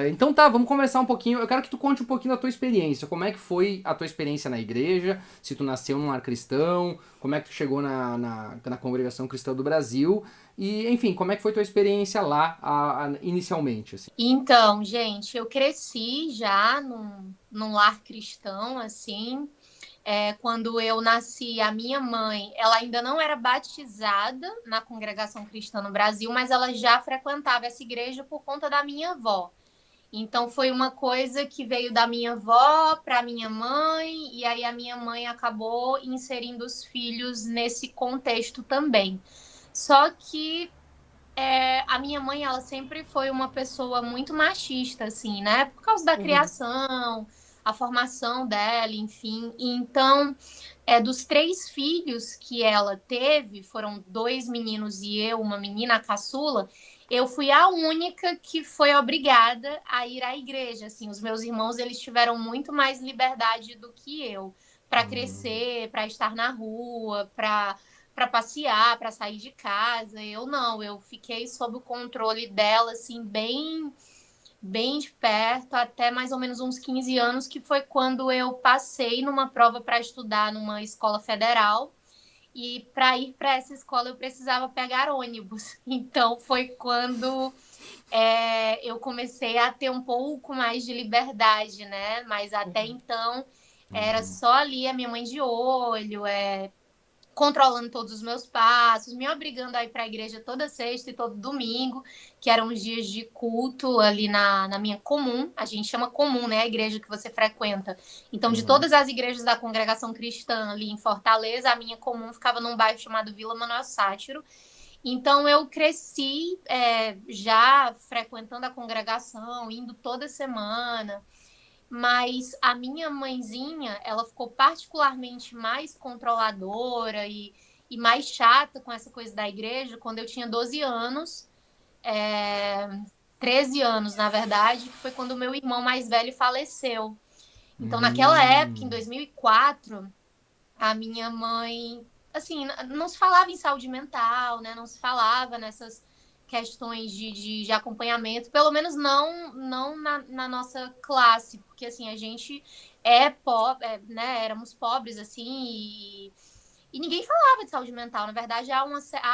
Então tá, vamos conversar um pouquinho. Eu quero que tu conte um pouquinho da tua experiência. Como é que foi a tua experiência na igreja? Se tu nasceu num lar cristão, como é que tu chegou na Congregação Cristã do Brasil? E, enfim, como é que foi tua experiência lá inicialmente, assim? Então, gente, eu cresci já num lar cristão, assim. Quando eu nasci, a minha mãe, ela ainda não era batizada na Congregação Cristã no Brasil, mas ela já frequentava essa igreja por conta da minha avó. Então, foi uma coisa que veio da minha avó para minha mãe, e aí a minha mãe acabou inserindo os filhos nesse contexto também. Só que a minha mãe, ela sempre foi uma pessoa muito machista, assim, né? Por causa da Uhum. criação, a formação dela, enfim. Então, dos três filhos que ela teve, foram dois meninos e eu, uma menina, a caçula, eu fui a única que foi obrigada a ir à igreja, assim. Os meus irmãos, eles tiveram muito mais liberdade do que eu para Hum. crescer, para estar na rua, para passear, para sair de casa. Eu não, eu fiquei sob o controle dela, assim, bem de perto, até mais ou menos uns 15 anos, que foi quando eu passei numa prova para estudar numa escola federal. E para ir para essa escola eu precisava pegar ônibus. Então foi quando eu comecei a ter um pouco mais de liberdade, né? Mas até então era Uhum. só ali a minha mãe de olho, controlando todos os meus passos, me obrigando a ir para a igreja toda sexta e todo domingo, que eram os dias de culto ali na minha comum. A gente chama comum, né? A igreja que você frequenta. Então, de Uhum. todas as igrejas da congregação cristã ali em Fortaleza, a minha comum ficava num bairro chamado Vila Manoel Sátiro. Então, eu cresci já frequentando a congregação, indo toda semana. Mas a minha mãezinha, ela ficou particularmente mais controladora e mais chata com essa coisa da igreja quando eu tinha 12 anos, é, 13 anos, na verdade, que foi quando o meu irmão mais velho faleceu. Então, naquela época, em Hum. 2004, a minha mãe, assim, não se falava em saúde mental, né? Não se falava nessas questões de acompanhamento, pelo menos não na nossa classe, porque assim, a gente é pobre, né? Éramos pobres, assim, e ninguém falava de saúde mental. Na verdade, há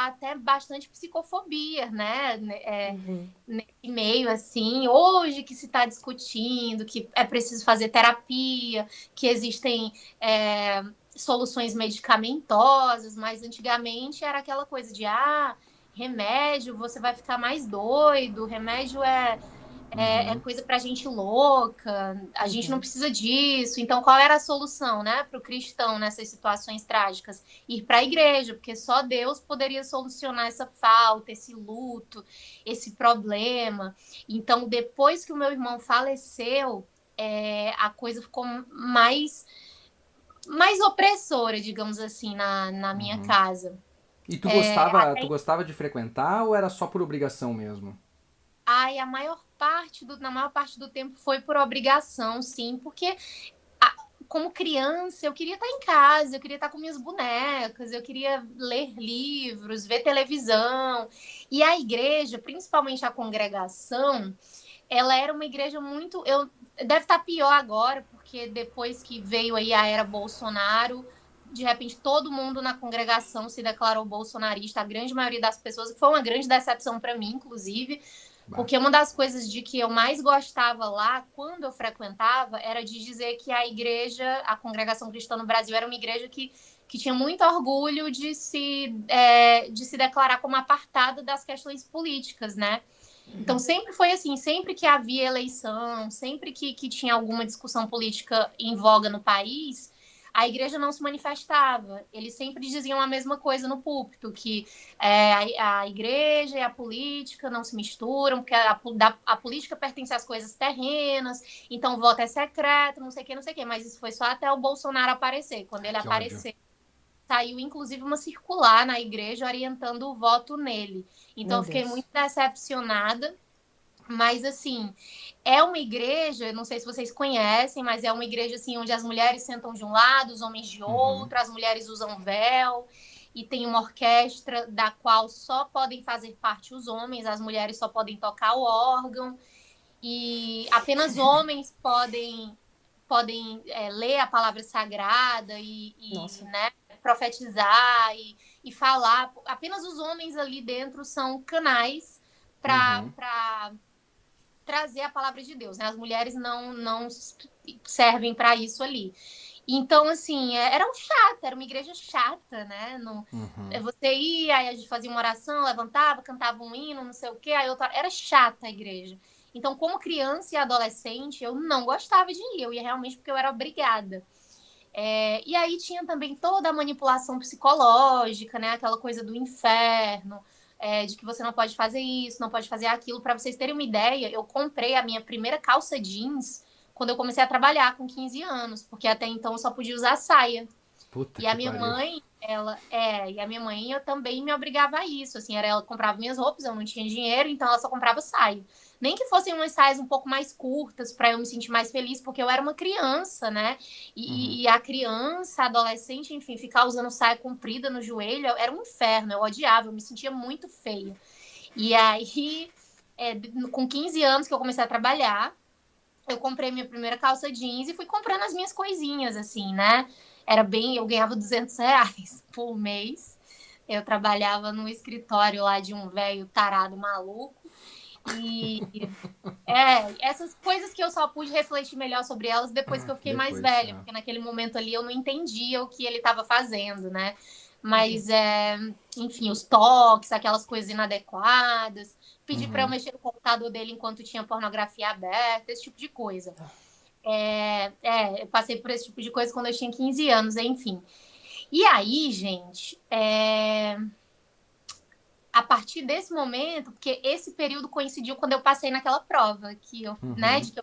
até bastante psicofobia, né? Uhum. Nesse meio, assim, hoje que se está discutindo que é preciso fazer terapia, que existem soluções medicamentosas, mas antigamente era aquela coisa de remédio, você vai ficar mais doido, remédio é Uhum. coisa para gente louca, a gente não Uhum. precisa disso. Então, qual era a solução, né, para o cristão nessas situações trágicas? Ir para a igreja, porque só Deus poderia solucionar essa falta, esse luto, esse problema. Então, depois que o meu irmão faleceu, a coisa ficou mais opressora, digamos assim, na minha Uhum. casa. E tu Até gostava de frequentar ou era só por obrigação mesmo? a na maior parte do tempo foi por obrigação, sim, porque como criança eu queria estar em casa, eu queria estar com minhas bonecas, eu queria ler livros, ver televisão. E a igreja, principalmente a congregação, ela era uma igreja muito. Deve estar pior agora, porque depois que veio aí a era Bolsonaro, de repente todo mundo na congregação se declarou bolsonarista, a grande maioria das pessoas, que foi uma grande decepção para mim, inclusive, Bah. porque uma das coisas de que eu mais gostava lá, quando eu frequentava, era de dizer que a igreja, a Congregação Cristã no Brasil, era uma igreja que tinha muito orgulho de se declarar como apartada das questões políticas, né? Então sempre foi assim, sempre que havia eleição, sempre que tinha alguma discussão política em voga no país, a igreja não se manifestava. Eles sempre diziam a mesma coisa no púlpito, que a igreja e a política não se misturam, porque a política pertence às coisas terrenas, então o voto é secreto, não sei o que, não sei o que. Mas isso foi só até o Bolsonaro aparecer. Quando ele Que ódio. apareceu, saiu inclusive uma circular na igreja orientando o voto nele. Então Meu eu fiquei Deus. muito decepcionada, mas assim, é uma igreja, não sei se vocês conhecem, mas é uma igreja assim onde as mulheres sentam de um lado, os homens de Uhum. outro, as mulheres usam véu e tem uma orquestra da qual só podem fazer parte os homens, as mulheres só podem tocar o órgão. e apenas homens podem ler a palavra sagrada né, profetizar e falar. Apenas os homens ali dentro são canais para trazer a palavra de Deus, né? As mulheres não servem para isso ali. Então, assim, era uma igreja chata, né? Você ia, aí a gente fazia uma oração, levantava, cantava um hino, não sei o quê, era chata a igreja. Então, como criança e adolescente, eu não gostava de ir, eu ia realmente porque eu era obrigada. E aí tinha também toda a manipulação psicológica, né? Aquela coisa do inferno, de que você não pode fazer isso, não pode fazer aquilo. Para vocês terem uma ideia, eu comprei a minha primeira calça jeans quando eu comecei a trabalhar com 15 anos, porque até então eu só podia usar saia. Puta E a que minha pariu. mãe, eu também me obrigava a isso, assim, ela comprava minhas roupas, eu não tinha dinheiro, então ela só comprava saia. Nem que fossem umas saias um pouco mais curtas para eu me sentir mais feliz, porque eu era uma criança, né? E a criança, a adolescente, enfim, ficar usando saia comprida no joelho era um inferno, eu odiava, eu me sentia muito feia. E aí, com 15 anos que eu comecei a trabalhar, eu comprei minha primeira calça jeans e fui comprando as minhas coisinhas, assim, né? Eu ganhava R$ 200 por mês. Eu trabalhava no escritório lá de um velho tarado maluco. E essas coisas que eu só pude refletir melhor sobre elas depois que eu fiquei mais Depois, velha, porque naquele momento ali eu não entendia o que ele estava fazendo, né? Mas, enfim, os toques, aquelas coisas inadequadas, pedir para eu mexer no computador dele enquanto tinha pornografia aberta, esse tipo de coisa. Eu passei por esse tipo de coisa quando eu tinha 15 anos, enfim. E aí, gente, a partir desse momento, porque esse período coincidiu quando eu passei naquela prova de que eu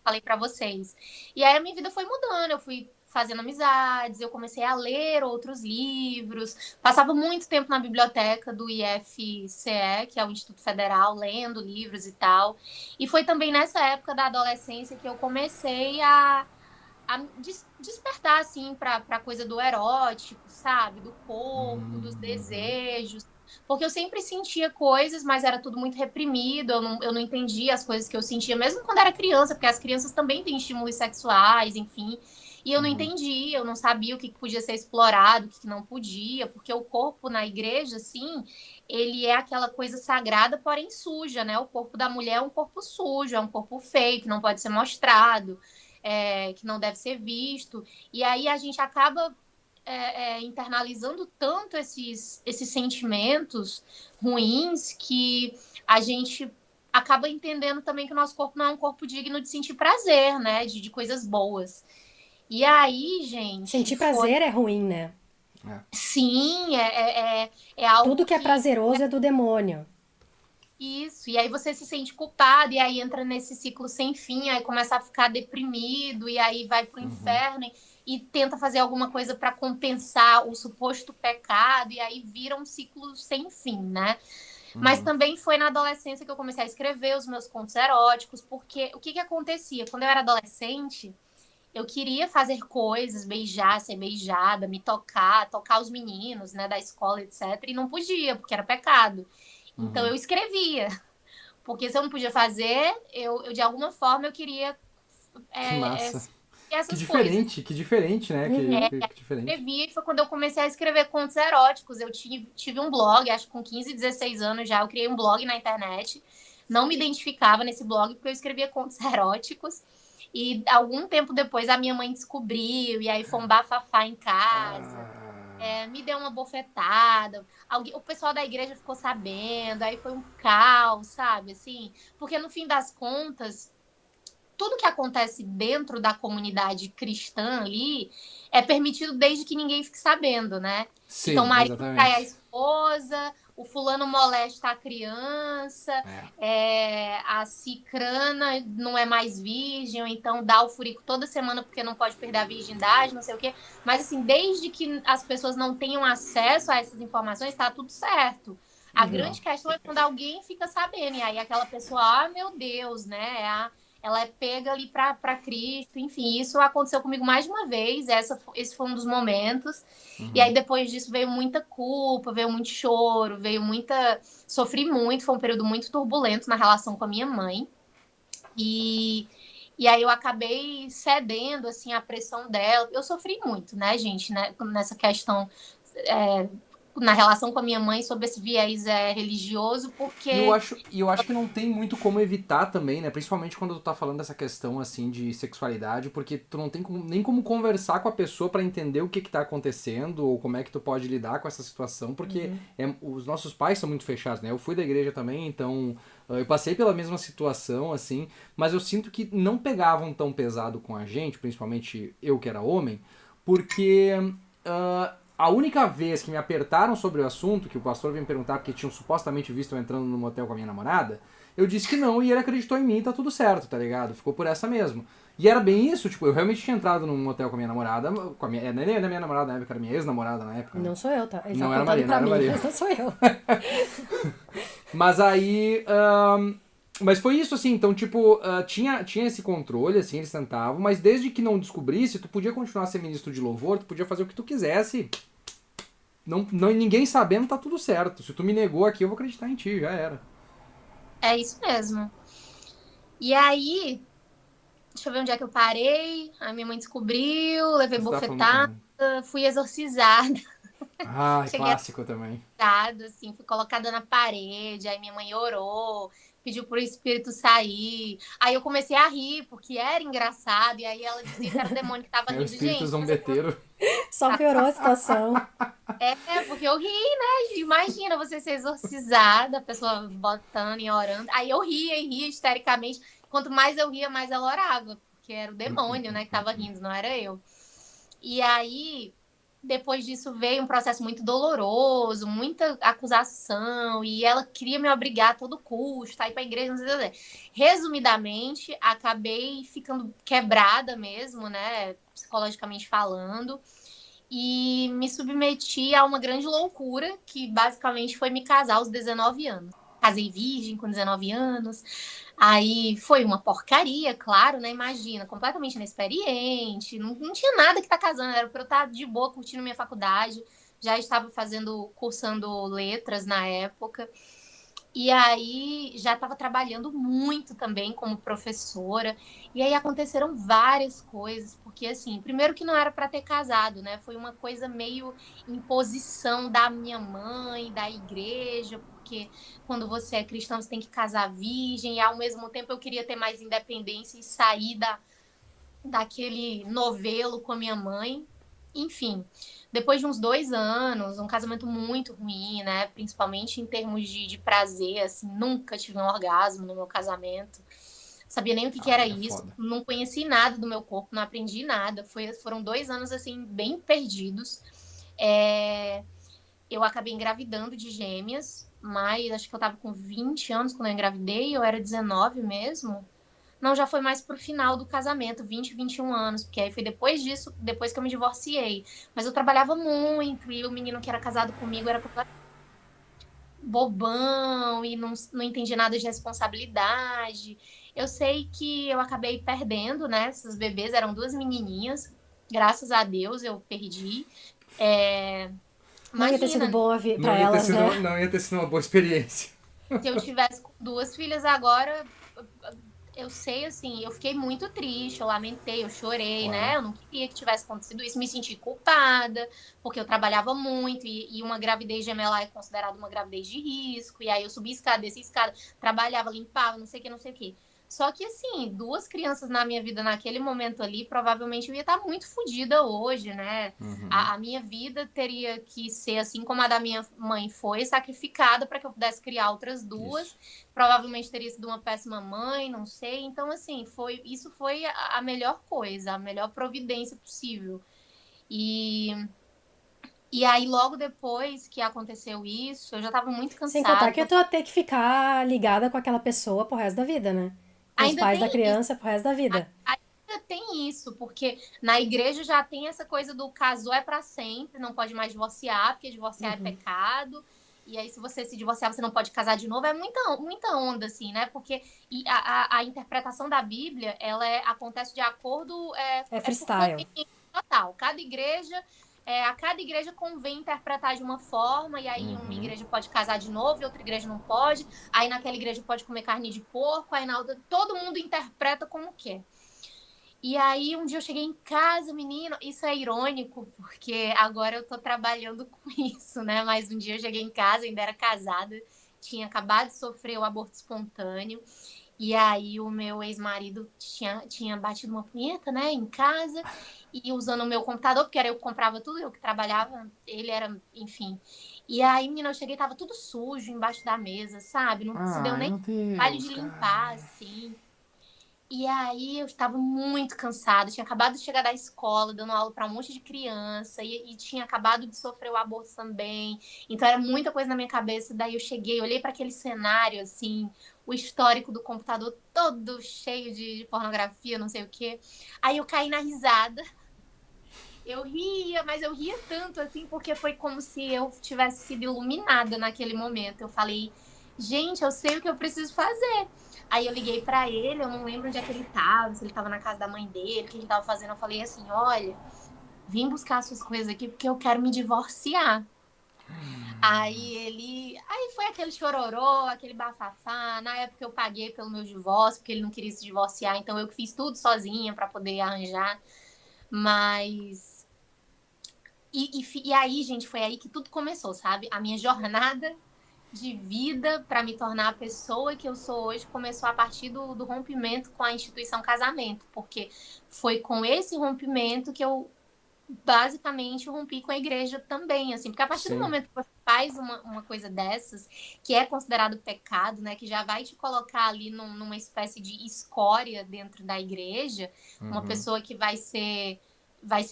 falei para vocês. E aí a minha vida foi mudando, eu fui fazendo amizades, eu comecei a ler outros livros, passava muito tempo na biblioteca do IFCE, que é o Instituto Federal, lendo livros e tal. E foi também nessa época da adolescência que eu comecei a despertar, assim, para coisa do erótico, sabe? Do corpo, dos desejos. Porque eu sempre sentia coisas, mas era tudo muito reprimido, eu não entendia as coisas que eu sentia, mesmo quando era criança, porque as crianças também têm estímulos sexuais, enfim. E eu não entendia, eu não sabia o que podia ser explorado, o que não podia, porque o corpo na igreja, assim, ele é aquela coisa sagrada, porém suja, né? O corpo da mulher é um corpo sujo, é um corpo feio, que não pode ser mostrado, que não deve ser visto. E aí a gente acaba internalizando tanto esses sentimentos ruins que a gente acaba entendendo também que o nosso corpo não é um corpo digno de sentir prazer, né? De coisas boas. E aí, gente, Sentir prazer é ruim, né? Sim, é algo Tudo que é que... prazeroso é do demônio. Isso, e aí você se sente culpado, e aí entra nesse ciclo sem fim, aí começa a ficar deprimido, e aí vai pro inferno e tenta fazer alguma coisa para compensar o suposto pecado, e aí vira um ciclo sem fim, né? Mas também foi na adolescência que eu comecei a escrever os meus contos eróticos, porque o que acontecia? Quando eu era adolescente, eu queria fazer coisas, beijar, ser beijada, me tocar os meninos, né, da escola, etc. E não podia, porque era pecado. Então eu escrevia. Porque se eu não podia fazer, eu de alguma forma eu queria Que massa. essas coisas. Que diferente, né? Que diferente. Escrevi, e foi quando eu comecei a escrever contos eróticos. Eu tive um blog, acho que com 15, 16 anos já, eu criei um blog na internet. Não me identificava nesse blog porque eu escrevia contos eróticos. E algum tempo depois a minha mãe descobriu, e aí foi um bafafá em casa. Me deu uma bofetada. O pessoal da igreja ficou sabendo, aí foi um caos, sabe? Assim, porque no fim das contas, tudo que acontece dentro da comunidade cristã ali é permitido desde que ninguém fique sabendo, né? Sim, então, o marido trai a exatamente. esposa, o fulano molesta a criança, a cicrana não é mais virgem, ou então dá o furico toda semana porque não pode perder a virgindade, não sei o quê. Mas, assim, desde que as pessoas não tenham acesso a essas informações, tá tudo certo. A grande questão é quando alguém fica sabendo, e aí aquela pessoa, meu Deus, né? Ela é pega ali para Cristo, enfim, isso aconteceu comigo mais de uma vez, esse foi um dos momentos, e aí depois disso veio muita culpa, veio muito choro, sofri muito, foi um período muito turbulento na relação com a minha mãe, E, e aí eu acabei cedendo, assim, à pressão dela. Eu sofri muito, né, gente, né, nessa questão, é, na relação com a minha mãe sobre esse viés religioso, porque E eu acho que não tem muito como evitar também, né? Principalmente quando tu tá falando dessa questão, assim, de sexualidade, porque tu não tem nem como conversar com a pessoa pra entender o que que tá acontecendo ou como é que tu pode lidar com essa situação, porque os nossos pais são muito fechados, né? Eu fui da igreja também, então eu passei pela mesma situação, assim, mas eu sinto que não pegavam tão pesado com a gente, principalmente eu que era homem, porque a única vez que me apertaram sobre o assunto, que o pastor veio me perguntar porque tinham supostamente visto eu entrando no motel com a minha namorada, eu disse que não e ele acreditou em mim e tá tudo certo, tá ligado? Ficou por essa mesmo. E era bem isso, tipo, eu realmente tinha entrado num motel com a minha namorada, nem era minha namorada na época, era minha ex-namorada na época. Não sou eu, tá? Ele Não tá era contando Maria, não pra era mim, Maria. mas não sou eu. Mas aí. Mas foi isso, assim, então, tipo, tinha esse controle, assim, eles tentavam, mas desde que não descobrisse, tu podia continuar a ser ministro de louvor, tu podia fazer o que tu quisesse. Ninguém sabendo, tá tudo certo. Se tu me negou aqui, eu vou acreditar em ti, já era. é isso mesmo. E aí, deixa eu ver onde é que eu parei. A minha mãe descobriu, levei Você tá bofetada, falando. fui exorcizada. Ah, Cheguei clássico também. assustado, assim, fui colocada na parede, aí minha mãe orou, pediu pro espírito sair. Aí eu comecei a rir, porque era engraçado, e aí ela dizia que era o demônio que tava É o rindo. espírito Gente, você zombeteiro. Só piorou a situação. porque eu ri, né? Imagina você ser exorcizada, a pessoa botando e orando. Aí eu ria e ria histericamente. Quanto mais eu ria, mais ela orava, porque era o demônio, né, que tava rindo, não era eu. E aí, depois disso, veio um processo muito doloroso, muita acusação, e ela queria me obrigar a todo custo, a ir pra igreja, não sei o que. Resumidamente, acabei ficando quebrada mesmo, né, psicologicamente falando, e me submeti a uma grande loucura, que basicamente foi me casar aos 19 anos. Casei virgem com 19 anos, aí foi uma porcaria, claro, né? Imagina, completamente inexperiente, não tinha nada que tá casando, era pra eu estar de boa curtindo minha faculdade, já estava cursando letras na época. E aí já estava trabalhando muito também como professora. E aí aconteceram várias coisas, porque assim, primeiro que não era para ter casado, né? Foi uma coisa meio imposição da minha mãe, da igreja, porque quando você é cristão você tem que casar virgem, e ao mesmo tempo eu queria ter mais independência e sair daquele novelo com a minha mãe. Enfim, depois de uns 2 anos, um casamento muito ruim, né? Principalmente em termos de prazer, assim, nunca tive um orgasmo no meu casamento. Sabia nem o que era Aí é isso, foda. não conheci nada do meu corpo, não aprendi nada. Foram 2 anos, assim, bem perdidos. Eu acabei engravidando de gêmeas, mas acho que eu tava com 20 anos quando eu engravidei, eu era 19 mesmo. Não, já foi mais pro final do casamento, 20, 21 anos, porque aí foi depois disso, depois que eu me divorciei. Mas eu trabalhava muito e o menino que era casado comigo era completamente bobão e não entendia nada de responsabilidade. Eu sei que eu acabei perdendo, né? Essas bebês eram 2 menininhas, graças a Deus eu perdi. É, Não ia ter sido Imagina, bom pra elas, né? Não ia ter sido uma boa experiência. se eu tivesse com 2 filhas agora, eu sei, assim, eu fiquei muito triste, eu lamentei, eu chorei, Claro. né? Eu não queria que tivesse acontecido isso, me senti culpada, porque eu trabalhava muito e uma gravidez gemelar é considerada uma gravidez de risco, e aí eu subia escada, descia escada, trabalhava, limpava, não sei o que, não sei o que. Só que, assim, 2 crianças na minha vida naquele momento ali, provavelmente eu ia estar muito fodida hoje, né? Uhum. A minha vida teria que ser, assim como a da minha mãe foi, sacrificada para que eu pudesse criar outras Isso. duas. Provavelmente teria sido uma péssima mãe, não sei. Então, assim, isso foi a melhor coisa, a melhor providência possível. E, e aí, logo depois que aconteceu isso, eu já estava muito Sem contar cansada. que tu ia ter que ficar ligada com aquela pessoa pro resto da vida, né? Com os Ainda pais da tem isso. criança pro resto da vida. Ainda tem isso, porque na igreja já tem essa coisa do casou é para sempre, não pode mais divorciar, porque divorciar é pecado. E aí, se você se divorciar, você não pode casar de novo. É muita onda, assim, né? Porque a interpretação da Bíblia, acontece de acordo, É por freestyle. conveniência total. Cada igreja a cada igreja convém interpretar de uma forma, e aí uma igreja pode casar de novo e outra igreja não pode, aí naquela igreja pode comer carne de porco, aí na outra todo mundo interpreta como quer. E aí um dia eu cheguei em casa, menino, isso é irônico, porque agora eu tô trabalhando com isso, né? Mas um dia eu cheguei em casa, ainda era casada, tinha acabado de sofrer o aborto espontâneo, e aí o meu ex-marido tinha batido uma punheta, né, em casa, e usando o meu computador, porque era eu que comprava tudo, eu que trabalhava, ele era, enfim. E aí, menina, eu cheguei, tava tudo sujo embaixo da mesa, sabe? Não se deu Ai, nem meu trabalho Deus, de limpar, cara. assim. E aí eu estava muito cansada, tinha acabado de chegar da escola, dando aula para um monte de criança, e tinha acabado de sofrer o aborto também. Então era muita coisa na minha cabeça. Daí eu cheguei, olhei para aquele cenário, assim, o histórico do computador todo cheio de pornografia, não sei o quê. Aí eu caí na risada. Eu ria, mas eu ria tanto, assim, porque foi como se eu tivesse sido iluminada naquele momento. Eu falei, gente, eu sei o que eu preciso fazer. Aí eu liguei pra ele, eu não lembro onde é que ele tava, se ele tava na casa da mãe dele, o que ele tava fazendo. Eu falei assim, olha, vim buscar suas coisas aqui porque eu quero me divorciar. Aí foi aquele chororô, aquele bafafá. Na época eu paguei pelo meu divórcio, porque ele não queria se divorciar, então eu que fiz tudo sozinha pra poder arranjar. Mas e aí, gente, foi aí que tudo começou, sabe? A minha jornada de vida para me tornar a pessoa que eu sou hoje começou a partir do rompimento com a instituição casamento, porque foi com esse rompimento que eu basicamente rompi com a igreja também, assim, porque a partir do Sim. momento que você faz uma coisa dessas, que é considerado pecado, né, que já vai te colocar ali numa espécie de escória dentro da igreja, uma pessoa que vai ser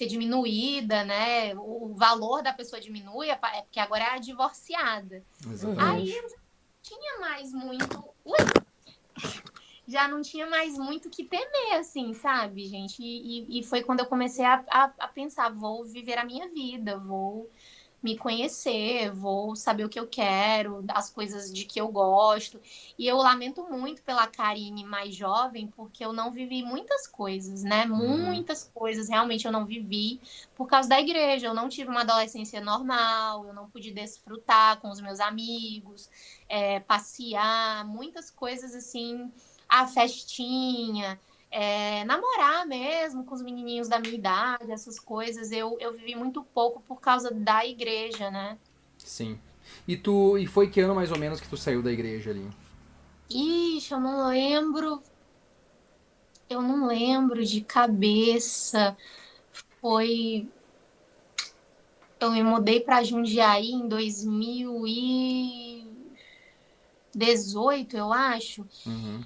diminuída, né? O valor da pessoa diminui, é porque agora é a divorciada. Aí Exatamente. eu já não tinha mais muito. Já não tinha mais muito o que temer, assim, sabe, gente? E foi quando eu comecei a pensar: vou viver a minha vida, vou me conhecer, vou saber o que eu quero, as coisas de que eu gosto. E eu lamento muito pela Karine mais jovem, porque eu não vivi muitas coisas, né? Muitas coisas realmente eu não vivi por causa da igreja. Eu não tive uma adolescência normal, eu não pude desfrutar com os meus amigos, passear, muitas coisas assim, a festinha. Namorar mesmo com os menininhos da minha idade, essas coisas, eu vivi muito pouco por causa da igreja, né? Sim. E foi que ano mais ou menos que tu saiu da igreja ali? Ixi, eu não lembro de cabeça. Foi, eu me mudei para Jundiaí em 2018, eu acho.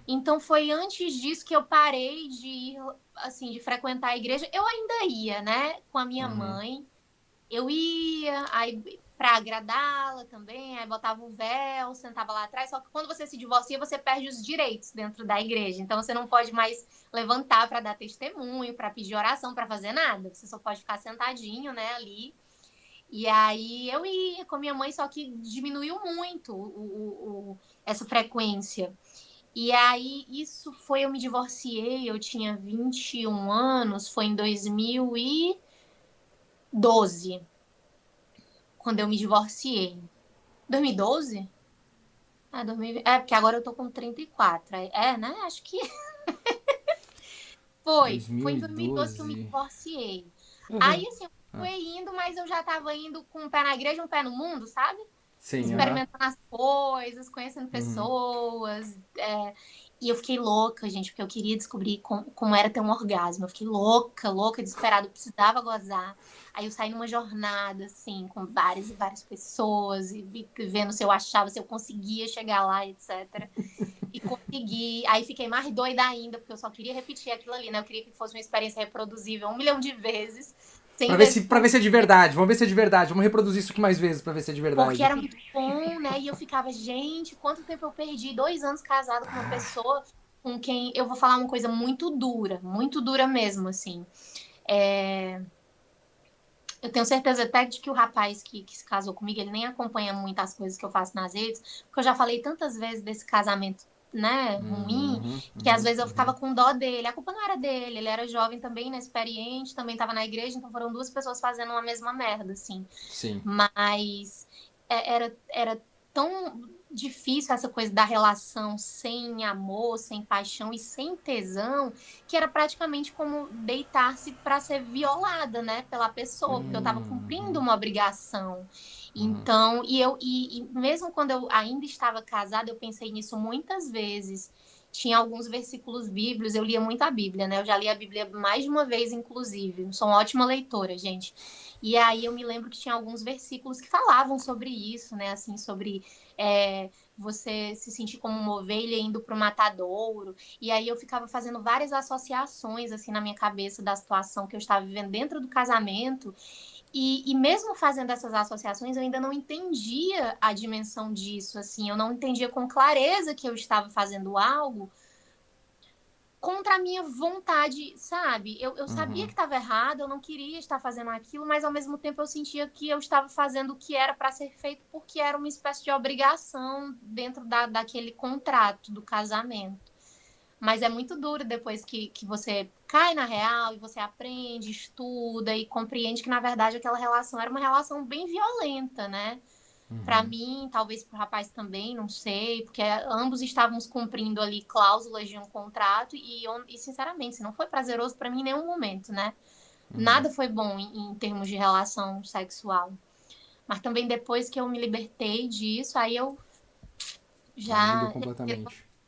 Então foi antes disso que eu parei de ir, assim, de frequentar a igreja. Eu ainda ia, né, com a minha mãe. Eu ia, aí para agradá-la também, aí botava o véu, sentava lá atrás. Só que quando você se divorcia, você perde os direitos dentro da igreja. Então você não pode mais levantar para dar testemunho, para pedir oração, para fazer nada. Você só pode ficar sentadinho, né, ali. E aí eu ia com a minha mãe, só que diminuiu muito essa frequência. E aí, eu me divorciei, eu tinha 21 anos, foi em 2012, quando eu me divorciei. 2012? Porque agora eu tô com 34. Né? Acho que foi em 2012 que eu me 2012. divorciei. Aí, assim, eu fui indo, mas eu já tava indo com um pé na igreja e um pé no mundo, sabe? Sim, aham. Experimentando as coisas, conhecendo pessoas. E eu fiquei louca, gente, porque eu queria descobrir como era ter um orgasmo. Eu fiquei louca, louca, desesperada, eu precisava gozar. Aí eu saí numa jornada, assim, com várias e várias pessoas, e vendo se eu achava, se eu conseguia chegar lá, etc. E consegui. Aí fiquei mais doida ainda, porque eu só queria repetir aquilo ali, né? Eu queria que fosse uma experiência reproduzível 1 milhão de vezes, Pra 100 ver vezes se, pra por ver se é de verdade. Vamos ver se é de verdade. Vamos reproduzir isso aqui mais vezes pra ver se é de porque verdade. era muito bom, né? E eu ficava, gente, quanto tempo eu perdi? 2 anos casada com uma pessoa com quem eu vou falar uma coisa muito dura mesmo, assim. Eu tenho certeza até de que o rapaz que se casou comigo, ele nem acompanha muito as coisas que eu faço nas redes, porque eu já falei tantas vezes desse casamento né, ruim, que às vezes eu ficava com dó dele. A culpa não era dele, ele era jovem também, inexperiente, também estava na igreja, então foram duas pessoas fazendo a mesma merda, assim. Sim. Mas era tão difícil essa coisa da relação sem amor, sem paixão e sem tesão, que era praticamente como deitar-se para ser violada, né, pela pessoa, porque eu estava cumprindo uma obrigação. Então, e mesmo quando eu ainda estava casada, eu pensei nisso muitas vezes. Tinha alguns versículos bíblicos, eu lia muito a Bíblia, né? Eu já li a Bíblia mais de uma vez, inclusive. Sou uma ótima leitora, gente. E aí eu me lembro que tinha alguns versículos que falavam sobre isso, né? Assim, sobre você se sentir como uma ovelha indo para o matadouro. E aí eu ficava fazendo várias associações, assim, na minha cabeça da situação que eu estava vivendo dentro do casamento. E mesmo fazendo essas associações, eu ainda não entendia a dimensão disso, assim. Eu não entendia com clareza que eu estava fazendo algo contra a minha vontade, sabe? Eu sabia que estava errado, eu não queria estar fazendo aquilo, mas ao mesmo tempo eu sentia que eu estava fazendo o que era para ser feito porque era uma espécie de obrigação dentro daquele contrato do casamento. Mas é muito duro depois que você cai na real e você aprende, estuda e compreende que, na verdade, aquela relação era uma relação bem violenta, né? Para mim, talvez para o rapaz também, não sei, porque ambos estávamos cumprindo ali cláusulas de um contrato e sinceramente, se não foi prazeroso para mim em nenhum momento, né? Nada foi bom em termos de relação sexual. Mas também depois que eu me libertei disso, aí eu Aí mudou já completamente.